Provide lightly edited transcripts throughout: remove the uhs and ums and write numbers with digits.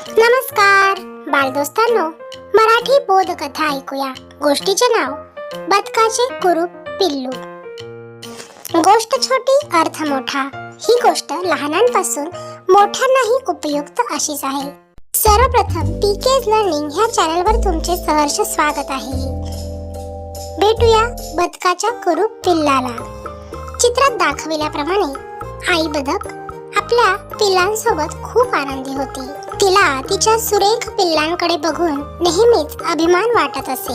नमस्कार बालदोस्तांनो, मराठी बोधकथा ऐकूया. गोष्टीचे नाव बदकाचे कुरूप पिल्लू. गोष्ट छोटी अर्थ मोठा. ही गोष्ट लहानांपासून मोठ्यांनाही उपयुक्त अशीच आहे. सर्वप्रथम पीकेज लर्निंग ह्या चॅनलवर तुमचे सहर्ष स्वागत आहे. भेटूया बदकाच्या कुरूप पिल्लाला. चित्रात दाखविल्याप्रमाणे आई बदक आपल्या पिल्लांसोबत खूप आनंदी होती. तिला तिच्या सुरेख पिल्लांकडे बघून नेहमीच अभिमान वाटत असे,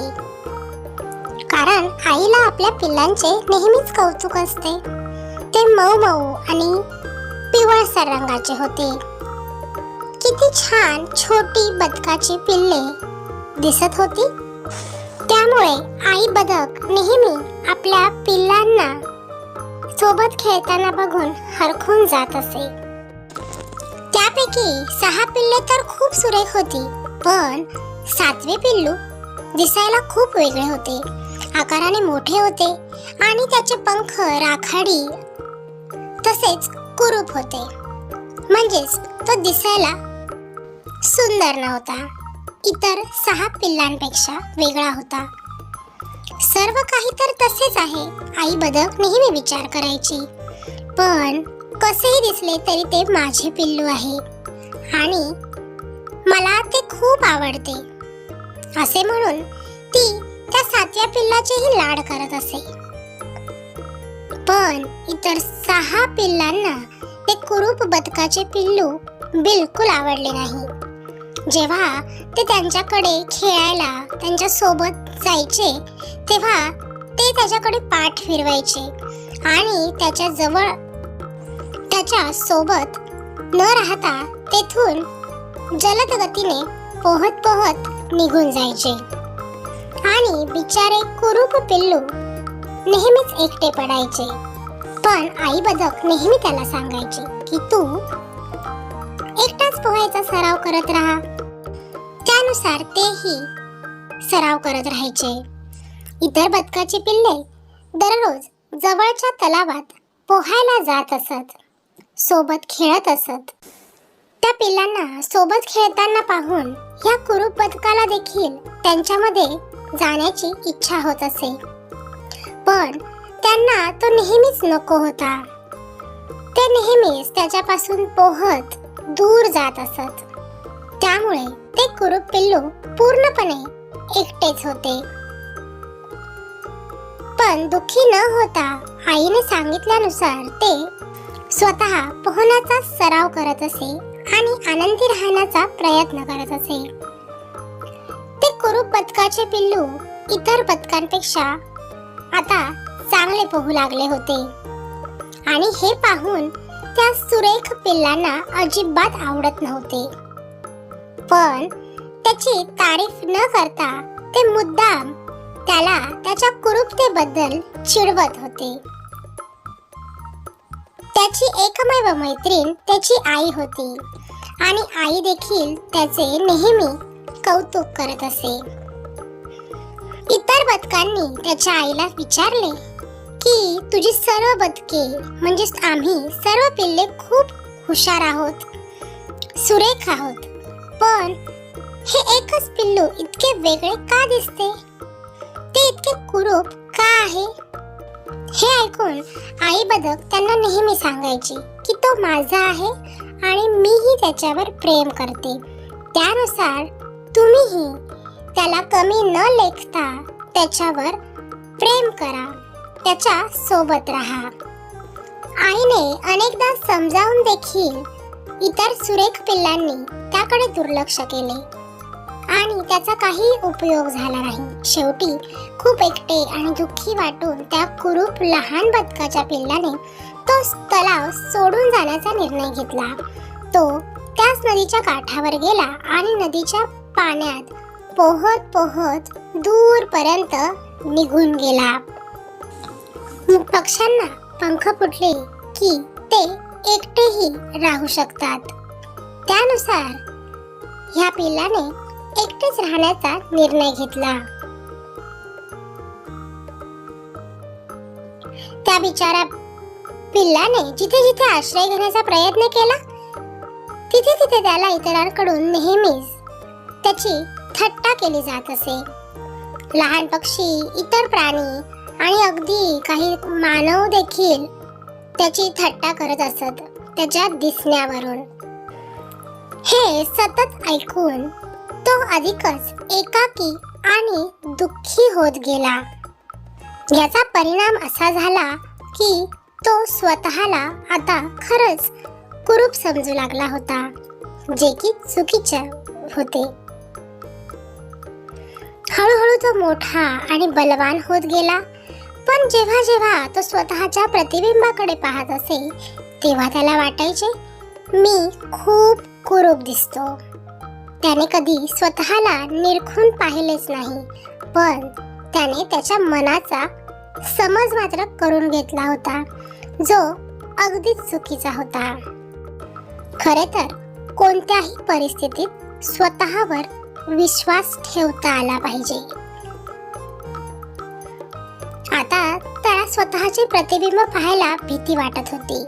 कारण आईला आपल्या पिल्लांचे नेहमीच कौतुक असते. ते मऊ मऊ आणि पिवळसर रंगाचे होते. किती छान छोटी बदकाची पिल्ले दिसत होती. त्यामुळे आई बदक नेहमी आपल्या पिल्लांना सोबत खेळताना बघून हरखून जात असे. त्यापैकी 6 पिल्ले तर खूप सुरेख होती, पण 7वे पिल्लू दिसायला खूप वेगळे होते. आकाराने मोठे होते आणि त्याचे पंख राखाडी तसेच कुरूप होते. म्हणजेच तो दिसायला सुंदर नव्हता. इतर 6 पिल्लांपेक्षा वेगळा होता. सर्व काही तर तसेच आहे, आई बदक नेहमी विचार करायची. पण कसेही दिसले तरी ते माझे पिल्लू आहे आणि मला ते खूप आवडते, असे म्हणून ती त्या 7व्या पिल्लाचेही लाड करत असे. पण इतर 6 पिल्लांना ते कुरूप बदकाचे पिल्लू बिलकुल आवडले नाही. जेव्हा ते त्यांच्याकडे खेळायला त्यांच्या सोबत जायचे तेव्हा ते त्याच्याकडे पाठ फिरवायचे आणि त्याच्या सोबत न राहता तेथून जलद गतीने पोहत पोहत निघून जायचे. आणि बिचारे कुरूप पिल्लू नेहमीच एकटे पडायचे. पण आई बदक नेहमी त्याला सांगायची की तू एकटाच पोहायचा सराव करत राहा. त्यानुसार तेही सराव करत राहायचे. इतर बदकाची पिल्ले दररोज जवळच्या तलावात पोहायला जात असत, सोबत खेळत असत. त्या पिल्लांना सोबत खेळताना पाहून या कुरूप बदकाला देखील त्यांच्यामध्ये जाण्याची इच्छा होत असे. पण त्यांना तो नेहमीच नको होता. ते नेहमीच त्याच्यापासून पोहत दूर जात असत. त्यामुळे ते कुरूप पिल्लू पूर्णपणे एकटेच होते. पण दुःखी न होता आईने सांगितल्यानुसार ते स्वतः पोहण्याचा सराव करत असे आणि आनंदी राहण्याचा प्रयत्न करत असे. ते कुरूप बदकाचे पिल्लू इतर बदकांपेक्षा आता चांगले पोहू लागले होते आणि हे पाहून त्या सुरेख पिल्लांना अजिबात आवडत नव्हते. पण त्याची तारीफ न करता ते मुद्दाम त्याला त्याच्या कुरूपतेबद्दल चिडवत होते. त्याची एकमेव मैत्रीण त्याची आई होती आणि आई देखील त्याचे नेहमी कौतुक करत असे. इतर बदकांनी त्याच्या आईला विचारले की तुझी सर्व बदके म्हणजेच आम्ही सर्व पिल्ले खूप हुशार आहोत, सुरेख आहोत, पण हे एकच पिल्लू इतके वेगळे का दिसते? ते इतके कुरूप का आहे? हे ऐकून आई बदक त्यांना नेहमी सांगायची की तो माझा आहे आणि मीही त्याच्यावर प्रेम करते. त्यानुसार तुम्हीही त्याला कमी न लेखता त्याच्यावर प्रेम करा, त्याच्या सोबत राहा. आईने अनेकदा समजावून देखील इतर सुरेख पिल्लांनी त्याकडे दुर्लक्ष केले आणि त्याचा काही उपयोग झाला नाही. शेवटी खूप एकटे आणि दुःखी वाटून त्या कुरूप लहान बदकाच्या पिल्लाने तो तलाव सोडून जाण्याचा निर्णय घेतला. तो त्याच नदीच्या काठावर गेला आणि नदीच्या पाण्यात पोहत पोहत दूरपर्यंत निघून गेला. पक्ष्यांना पंख फुटले की ते एकटेही राहू शकतात. त्यानुसार ह्या पिल्लाने एकटेच राहण्याचा निर्णय घेतला. त्या बिचारा पिल्लाने जिथे जिथे आश्रय घेण्याचा प्रयत्न केला तिथे तिथे त्याला इतरांकडून नेहमीच त्याची थट्टा केली जात असे. लहान पक्षी, इतर प्राणी आणि अगदी काही मानव देखील त्याची थट्टा करत असत त्याच्या दिसण्यावरून. हे सतत ऐकून तो अधिकच एकाकी आणि दुःखी होत गेला. याचा परिणाम असा झाला की तो स्वतःला आता खरंच कुरूप समजू लागला होता, जे की चुकीचे होते. हळूहळू तो मोठा आणि बलवान होत गेला. पण जेव्हा जेव्हा तो स्वतःच्या प्रतिबिंबाकडे पाहत असे तेव्हा त्याला वाटायचे, मी खूप कुरूप दिसतो. त्याने कधी स्वतःला निरखून पाहिलेच नाही, पण त्याने त्याच्या मनाचा समज मात्र करून घेतला होता, जो अगदीच चुकीचा होता. खरे तर कोणत्याही परिस्थितीत स्वतःवर विश्वास ठेवता आला पाहिजे. आता त्याला स्वतःचे प्रतिबिंब पाहायला भीती वाटत होती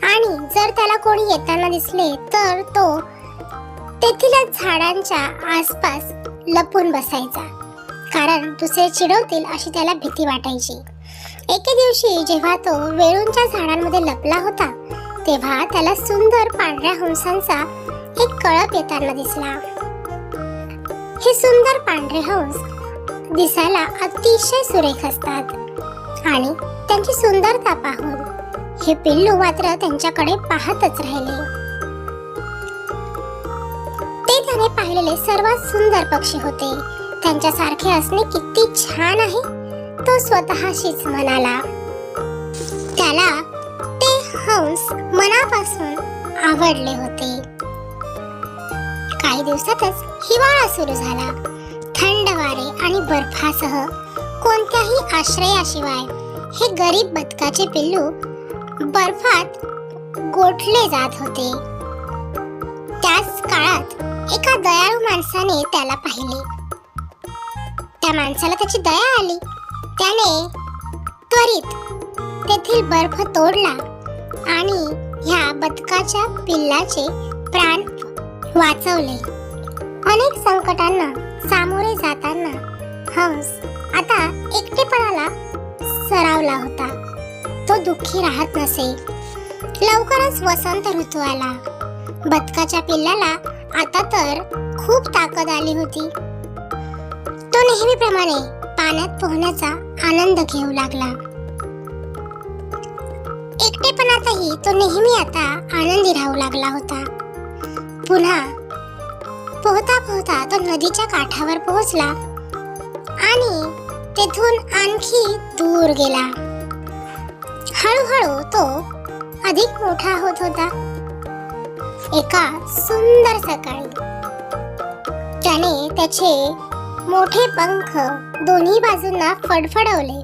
आणि जर त्याला कोणी येताना दिसले तर तो तेथीलच झाडांच्या आसपास लपून बसायचा, कारण दुसरे चिडवतील अशी त्याला भीती वाटायची. एके दिवशी जेव्हा तो वेळूंच्या झाडांमध्ये लपला होता तेव्हा त्याला सुंदर पांढऱ्या हंसांचा एक कळप येताना दिसला. हे सुंदर पांढरे हंस दिसायला अतिशय सुरेख असतात आणि त्यांची सुंदरता पाहून हे पिल्लू मात्र त्यांच्याकडे पाहतच राहिले. ते त्याने पाहिलेले सर्वात सुंदर पक्षी होते. त्यांच्यासारखे असणे किती छान आहे, तो स्वतःशीच म्हणाला. त्याला ते हंस मनापासून आवडले होते. काही दिवसातच हिवाळा सुरू झाला. थंड वारे आणि बर्फासह कोणत्याही आश्रयाशिवाय हे गरीब बदकाचे पिल्लू बर्फात गोठले जात होते. त्याच काळात एका दयाळू माणसाने त्याला पाहिले. त्या माणसाला त्याची दया आली. त्याने त्वरित तेथील बर्फ तोडला आणि ह्या बदकाच्या पिल्लाचे प्राण वाचवले. अनेक संकटांना सामोरे जाताना हंस आता एकटेपणाला सरावला होता. तो दुःखी राहत नसे. लवकरच वसंत ऋतू आला. बदकाच्या पिल्लाला आता तर खूप ताकद आली होती. तो नेहमीप्रमाणे पाण्यात पोहण्याचा आनंद घेऊ लागला. एकटेपणातही तो नेहमी आता आनंदी राहू लागला होता. पुन्हा पोहता पोहता तो नदीच्या काठावर पोहोचला आणि तेथून आणखी दूर गेला. हळूहळू तो अधिक मोठा होत होता. एका सुंदर सकाळी त्याने त्याचे मोठे पंख दोन्ही बाजूंना फडफडवले.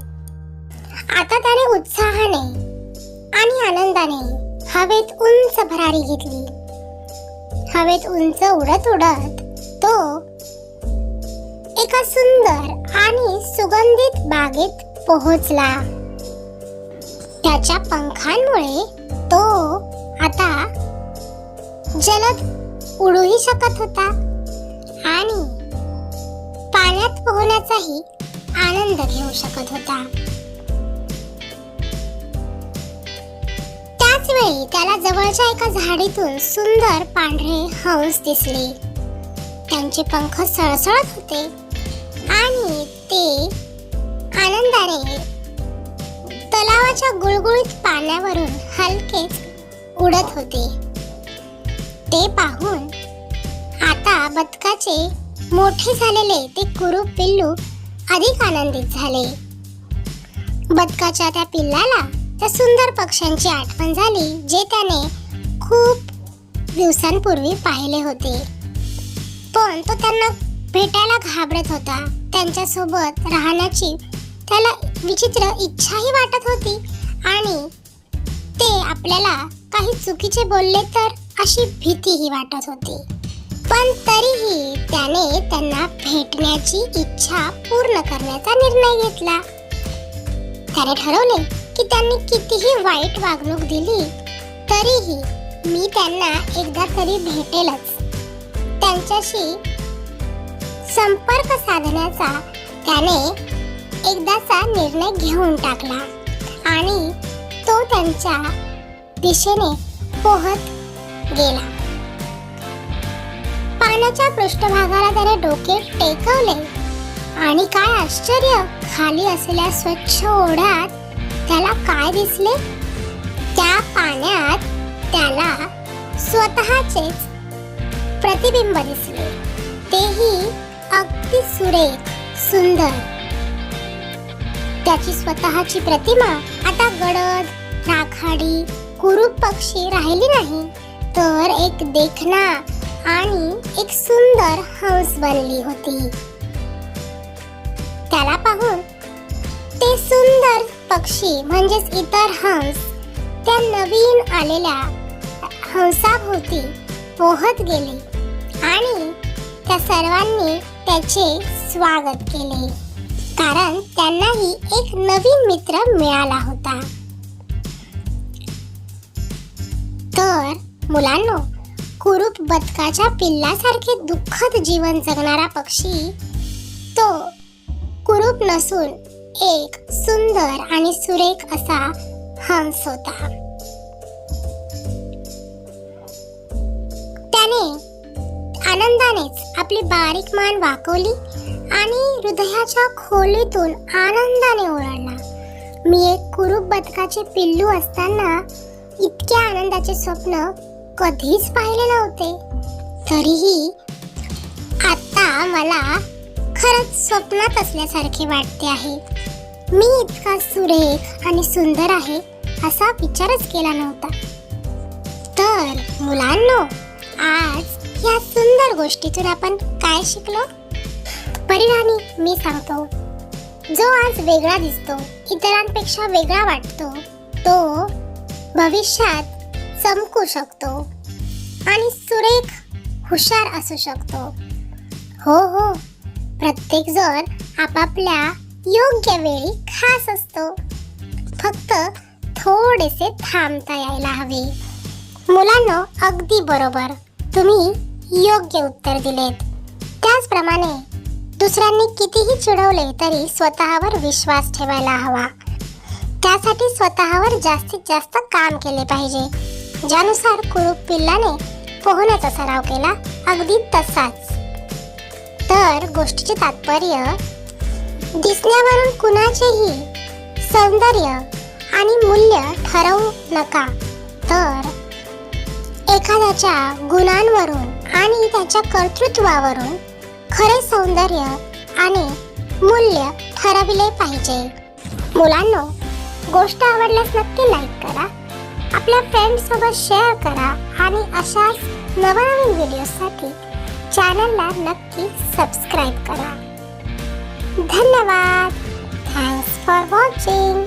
आता त्याने उत्साहाने आणि आनंदाने हवेत उंच भरारी घेतली. हवेत उंच उडत उडत तो एका सुंदर आणि सुगंधित बागेत पोहोचला. त्याच्या पंखांमुळे तो आता जलद उडूही शकत होता आणि पाण्यात पोहण्याचाही आनंद घेऊ शकत होता. त्याच वेळी त्याला जवळच्या एका झाडीतून सुंदर पांढरे हंस दिसले. त्यांचे पंख सळसळत होते आणि ते आनंदाने तलावाच्या गुळगुळीत पाण्यावरून हलकेच उडत होते. ते पाहून आता बदकाचे मोठे झालेले ते कुरूप पिल्लू अधिक आनंदित झाले. बदकाच्या त्या पिल्लाला त्या सुंदर पक्ष्यांची आठवण झाली, जे त्याने खूप दिवसांपूर्वी पाहिले होते. पण तो त्यांना भेटायला घाबरत होता. त्यांच्यासोबत राहण्याची त्याला विचित्र इच्छाही वाटत होती आणि ते आपल्याला काही चुकीचे बोलले तर अशी भीतीही वाटत होती. पण तरीही त्याने त्यांना भेटण्याची इच्छा पूर्ण करण्याचा निर्णय घेतला. त्याने ठरवले की त्यांनी कितीही वाईट वागणूक दिली तरीही मी त्यांना एकदा तरी भेटेलच. त्यांच्याशी संपर्क साधण्याचा त्याने एकदाचा निर्णय घेऊन टाकला आणि तो त्यांच्या दिशेने पोहत गेला. पाण्याच्या पृष्ठभागाला त्याने डोके टेकवले आणि काय आश्चर्य, खाली असलेल्या स्वच्छ ओढ्यात त्याला काय दिसले? त्या पाण्यात त्याला स्वतःचेच प्रतिबिंब दिसले, तेही अगदी सुरेख सुंदर. त्याची स्वतःची प्रतिमा आता गडद, राखाडी, कुरूप पक्षी राहिली नाही, तर एक देखणा आणि एक सुंदर हंस बनली होती. त्याला पाहून ते सुंदर पक्षी म्हणजेच इतर हंस त्या नवीन आलेल्या हंसाभोवती पोहत गेले आणि त्या सर्वांनी त्याचे स्वागत केले, कारण त्यांनाही एक नवीन मित्र मिळाला होता. तर मुलांनो, कुरूप बदकाच्या पिल्लासारखे दुःखद जीवन जगणारा पक्षी तो कुरूप नसून एक सुंदर आणि सुरेख असा हंस होता. त्याने आनंदानेच आपली बारीक मान वाकवली आणि हृदयाच्या खोलीतून आनंदाने ओरडला. मी एक कुरूप बदकाचे पिल्लू असताना इतक्या आनंदाचे स्वप्न कधीच पाहिले नव्हते. तरीही आता मला खरंच स्वप्नात असल्यासारखे वाटते आहे. मी इतका सुरेख आणि सुंदर आहे असा विचारच केला नव्हता. तर मुलांनो, आज या सुंदर गोष्टीतून आपण काय शिकलो? परिणामी मी सांगतो, जो आज वेगळा दिसतो, इतरांपेक्षा वेगळा वाटतो, तो भविष्यात चमकू शकतो आणि सुरेख हुशार असू शकतो. हो, प्रत्येक जण आपापल्या योग्य वेळी खास असतो. फक्त थोडेसे थांबता यायला हवे. मुलांनो, अगदी बरोबर, तुम्ही योग्य उत्तर दिलेत. त्याचप्रमाणे दुसऱ्यांनी कितीही चिडवले तरी स्वतःवर विश्वास ठेवायला हवा. त्यासाठी स्वतःवर जास्तीत जास्त काम केले पाहिजे. ज्यानुसार कुरूप पिल्लाने पोहण्याचा सराव केला, अगदी तसाच. तर गोष्टीचे तात्पर्य, दिसण्यावरून कुणाचेही सौंदर्य आणि मूल्य ठरवू नका, तर एखाद्याच्या गुणांवरून आणि त्याच्या कर्तृत्वावरून खरे सौंदर्य आणि मूल्य ठरविले पाहिजे. मुलांनो, गोष्ट आवडल्यास नक्की लाईक करा, आपल्या फ्रेंड्ससोबत शेअर करा आणि अशाच नवनवीन व्हिडिओसाठी चॅनलला नक्की सबस्क्राईब करा. धन्यवाद. Thanks for watching.